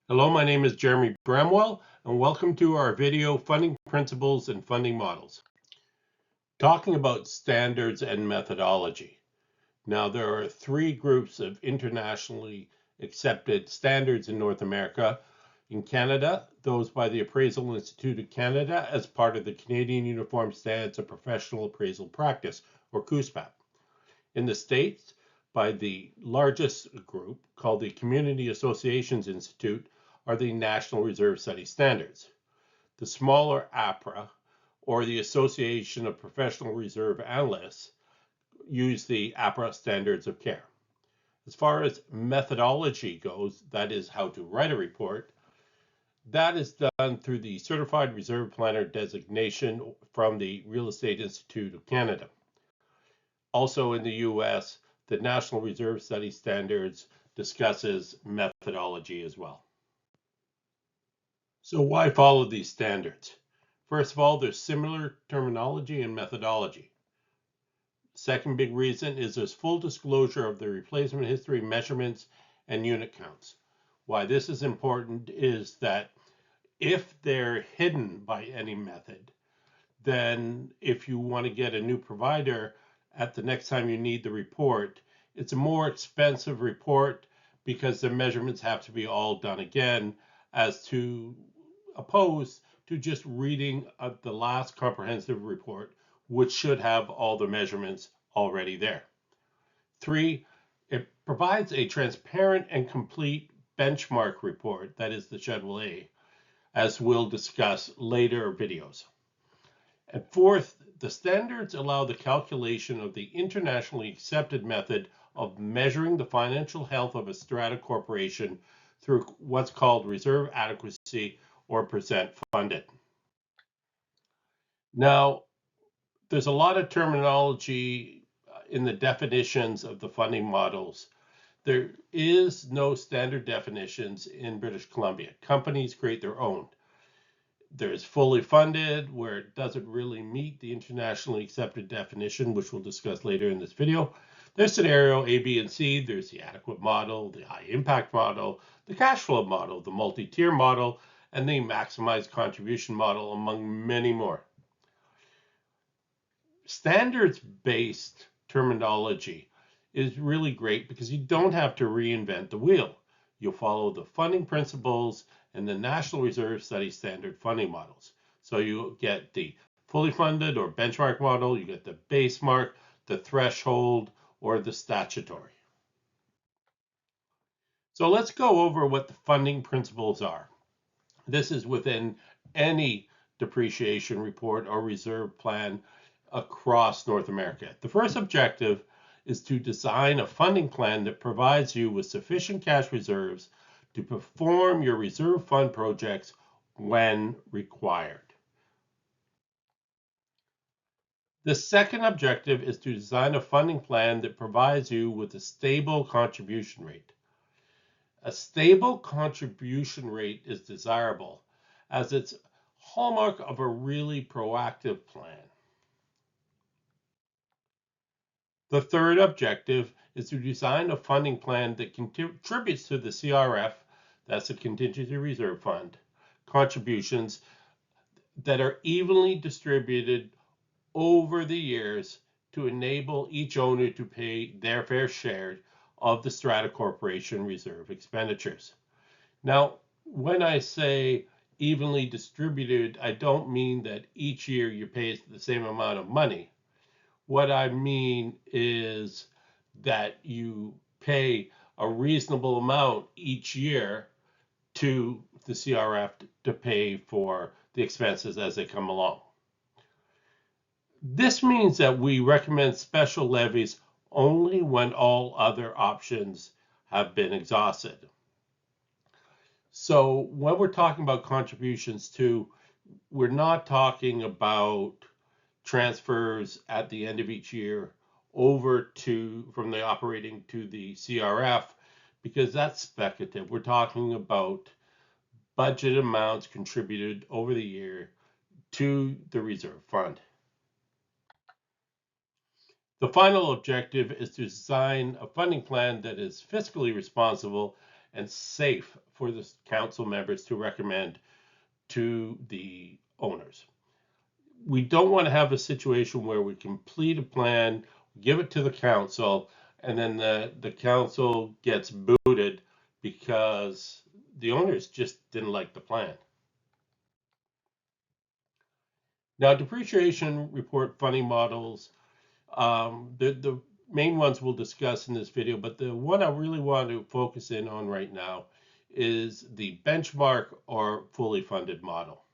Hello, my name is Jeremy Bramwell, and welcome to our video Funding Principles and Funding Models. Talking about standards and methodology. Now, there are three groups of internationally accepted standards in North America. In Canada, those by the Appraisal Institute of Canada as part of the Canadian Uniform Standards of Professional Appraisal Practice, or CUSPAP. In the States, by the largest group, called the Community Associations Institute, are the National Reserve Study Standards. The smaller APRA, or the Association of Professional Reserve Analysts, use the APRA Standards of Care. As far as methodology goes, that is how to write a report, that is done through the Certified Reserve Planner designation from the Real Estate Institute of Canada. Also in the US, the National Reserve Study Standards discusses methodology as well. So why follow these standards? First of all, there's similar terminology and methodology. Second big reason is there's full disclosure of the replacement history, measurements, and unit counts. Why this is important is that if they're hidden by any method, then if you want to get a new provider at the next time you need the report, it's a more expensive report because the measurements have to be all done again, as opposed to just reading the last comprehensive report, which should have all the measurements already there. Three, it provides a transparent and complete benchmark report, that is the Schedule A, as we'll discuss later videos. And fourth, the standards allow the calculation of the internationally accepted method of measuring the financial health of a strata corporation through what's called reserve adequacy or percent funded. Now, there's a lot of terminology in the definitions of the funding models. There is no standard definitions in British Columbia. Companies create their own. There's fully funded, where it doesn't really meet the internationally accepted definition, which we'll discuss later in this video. There's scenario A, B, and C. There's the adequate model, the high impact model, the cash flow model, the multi-tier model, and the maximized contribution model, among many more. Standards-based terminology is really great because you don't have to reinvent the wheel. You'll follow the funding principles and the National Reserve Study Standard funding models. So you get the fully funded or benchmark model, you get the base mark, the threshold, or the statutory. So let's go over what the funding principles are. This is within any depreciation report or reserve plan across North America. The first objective is to design a funding plan that provides you with sufficient cash reserves to perform your reserve fund projects when required. The second objective is to design a funding plan that provides you with a stable contribution rate. A stable contribution rate is desirable as it's a hallmark of a really proactive plan. The third objective is to design a funding plan that contributes to the CRF, that's a contingency reserve fund, contributions that are evenly distributed over the years to enable each owner to pay their fair share of the Strata Corporation reserve expenditures. Now, when I say evenly distributed, I don't mean that each year you pay the same amount of money. What I mean is that you pay a reasonable amount each year to the CRF to pay for the expenses as they come along. This means that we recommend special levies only when all other options have been exhausted. So when we're talking about contributions too, we're not talking about transfers at the end of each year over from the operating to the CRF, because that's speculative. We're talking about budget amounts contributed over the year to the reserve fund. The final objective is to design a funding plan that is fiscally responsible and safe for the council members to recommend to the owners. We don't want to have a situation where we complete a plan, give it to the council, and then the council gets booted because the owners just didn't like the plan. Now, depreciation report funding models, the main ones we'll discuss in this video, but the one I really want to focus in on right now is the benchmark or fully funded model.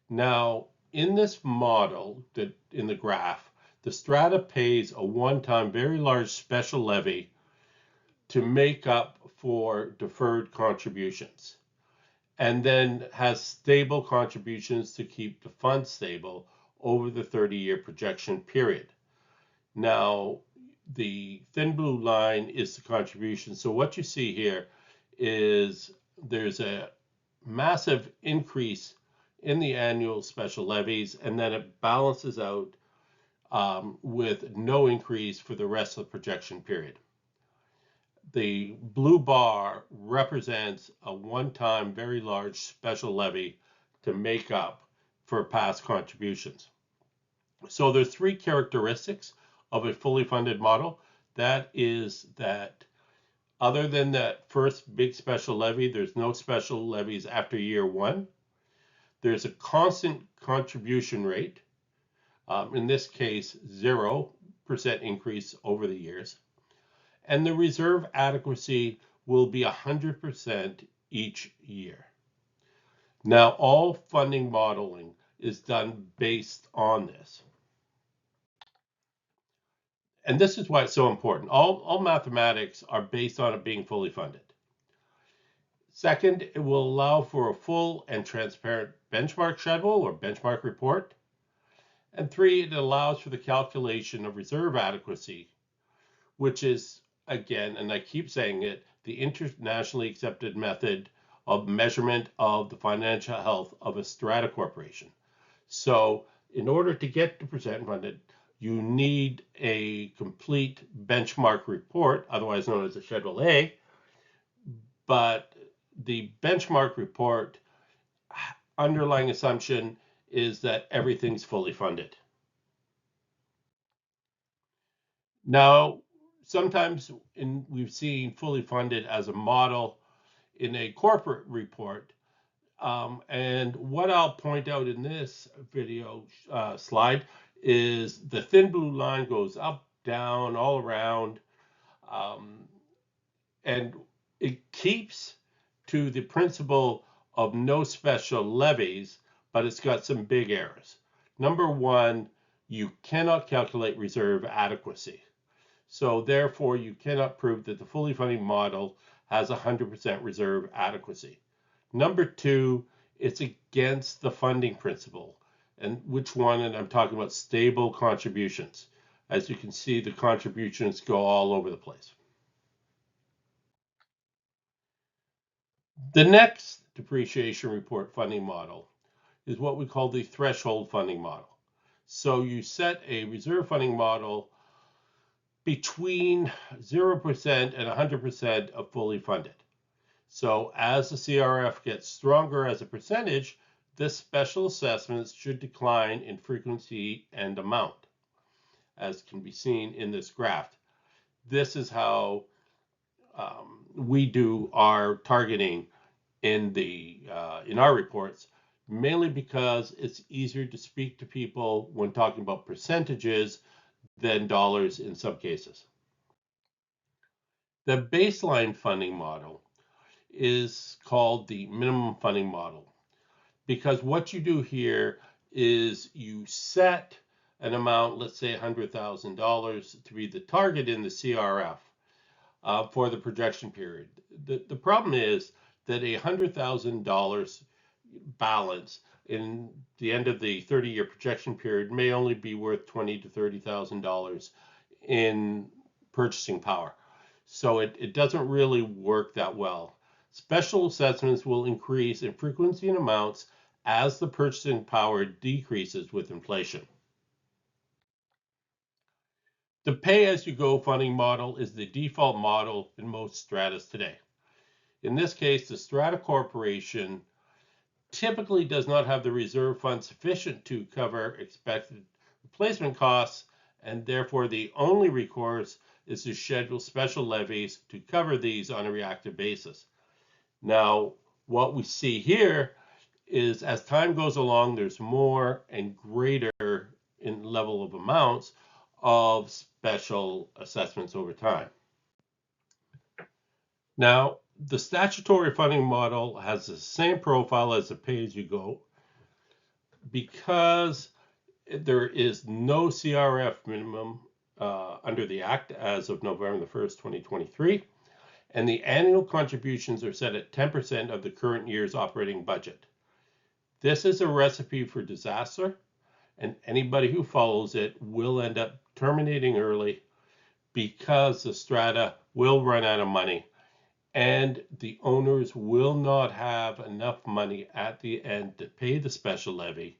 Now, in this model, in the graph, the strata pays a one-time very large special levy to make up for deferred contributions, and then has stable contributions to keep the fund stable over the 30-year projection period. Now, the thin blue line is the contribution. So what you see here is there's a massive increase in the annual special levies, and then it balances out with no increase for the rest of the projection period. The blue bar represents a one-time very large special levy to make up for past contributions. So there's three characteristics of a fully funded model. That is that other than that first big special levy, there's no special levies after year one. There's a constant contribution rate, in this case, 0% increase over the years. And the reserve adequacy will be 100% each year. Now, all funding modeling is done based on this. And this is why it's so important. All mathematics are based on it being fully funded. Second, it will allow for a full and transparent benchmark schedule or benchmark report. And three, it allows for the calculation of reserve adequacy, which is, again, and I keep saying it, the internationally accepted method of measurement of the financial health of a strata corporation. So in order to get to percent funded, you need a complete benchmark report, otherwise known as a Schedule A, but the benchmark report underlying assumption is that everything's fully funded. Now, sometimes we've seen fully funded as a model in a corporate report. And what I'll point out in this video slide is the thin blue line goes up, down, all around, and it keeps to the principle of no special levies, but it's got some big errors. Number one, you cannot calculate reserve adequacy. So therefore, you cannot prove that the fully funded model has 100% reserve adequacy. Number two, it's against the funding principle. And which one? And I'm talking about stable contributions. As you can see, the contributions go all over the place. The next depreciation report funding model is what we call the threshold funding model. So you set a reserve funding model between 0% and 100% of fully funded. So as the CRF gets stronger as a percentage, this special assessments should decline in frequency and amount, as can be seen in this graph. This is how we do our targeting in our reports, mainly because it's easier to speak to people when talking about percentages than dollars in some cases. The baseline funding model is called the minimum funding model, because what you do here is you set an amount, let's say $100,000, to be the target in the CRF for the projection period. The problem is that a $100,000 balance in the end of the 30-year projection period may only be worth $20,000 to $30,000 in purchasing power. So it doesn't really work that well. Special assessments will increase in frequency and amounts as the purchasing power decreases with inflation. The pay-as-you-go funding model is the default model in most stratas today. In this case, the Strata Corporation typically does not have the reserve fund sufficient to cover expected replacement costs, and therefore the only recourse is to schedule special levies to cover these on a reactive basis. Now, what we see here is as time goes along, there's more and greater in level of amounts of special assessments over time. Now, the statutory funding model has the same profile as the pay-as-you-go because there is no CRF minimum under the Act as of November the 1st, 2023, and the annual contributions are set at 10% of the current year's operating budget. This is a recipe for disaster, and anybody who follows it will end up terminating early because the strata will run out of money and the owners will not have enough money at the end to pay the special levy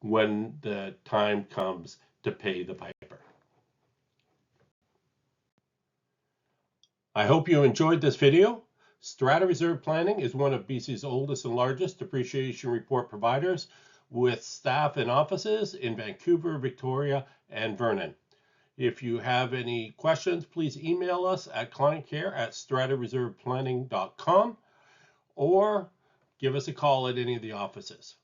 when the time comes to pay the piper. I hope you enjoyed this video. Strata Reserve Planning is one of BC's oldest and largest depreciation report providers with staff and offices in Vancouver, Victoria, and Vernon. If you have any questions, please email us at clientcare@stratareserveplanning.com or give us a call at any of the offices.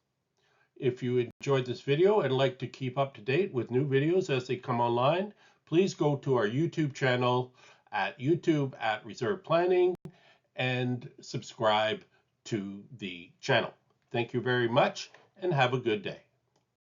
If you enjoyed this video and like to keep up to date with new videos as they come online, please go to our YouTube channel at YouTube@Reserve Planning and subscribe to the channel. Thank you very much and have a good day.